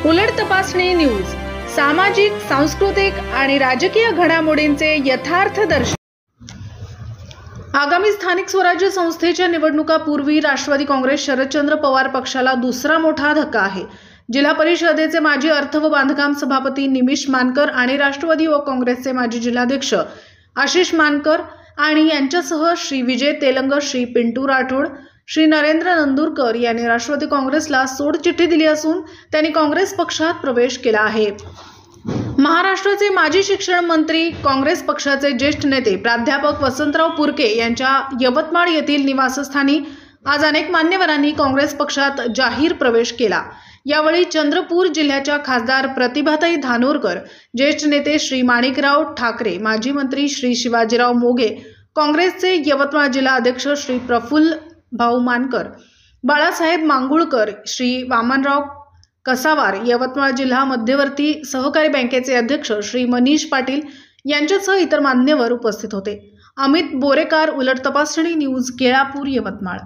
उलट तपासणी न्यूज सामाजिक, सांस्कृतिक आणि राजकीय घडामोडींचे यथार्थ दर्शन। आगामी स्थानिक स्वराज्य संस्थेच्या निवडणुकापूर्वी राष्ट्रवादी काँग्रेस शरदचंद्र पवार पक्षाला दुसरा मोठा धक्का आहे। जिल्हा परिषदेचे माजी अर्थ व बांधकाम सभापती निमिष मानकर आणि राष्ट्रवादी व काँग्रेसचे माजी जिल्हाध्यक्ष आशिष मानकर आणि यांच्यासह श्री विजय तेलंग, श्री पिंटू राठोड, श्री नरेंद्र नंदुरकर यांनी राष्ट्रवादी काँग्रेसला सोडचिठ्ठी दिली असून त्यांनी काँग्रेस पक्षात प्रवेश केला आहे। महाराष्ट्राचे माजी शिक्षण मंत्री, काँग्रेस पक्षाचे ज्येष्ठ नेते प्राध्यापक वसंतराव पुरके यांच्या यवतमाळ येथील निवासस्थानी आज अनेक मान्यवरांनी काँग्रेस पक्षात जाहीर प्रवेश केला। यावेळी चंद्रपूर जिल्ह्याच्या खासदार प्रतिभाताई धानोरकर, ज्येष्ठ नेते श्री माणिकराव ठाकरे, माजी मंत्री श्री शिवाजीराव मोघे, काँग्रेसचे यवतमाळ जिल्हा अध्यक्ष श्री प्रफुल्ल भाऊ मानकर, बाळासाहेब मांगुळकर, श्री वामनराव कसावार, यवतमाळ जिल्हा मध्यवर्ती सहकारी बँकेचे अध्यक्ष श्री मनीष पाटील यांच्यासह इतर मान्यवर उपस्थित होते। अमित बोरेकार, उलट तपासणी न्यूज, केळापूर, यवतमाळ।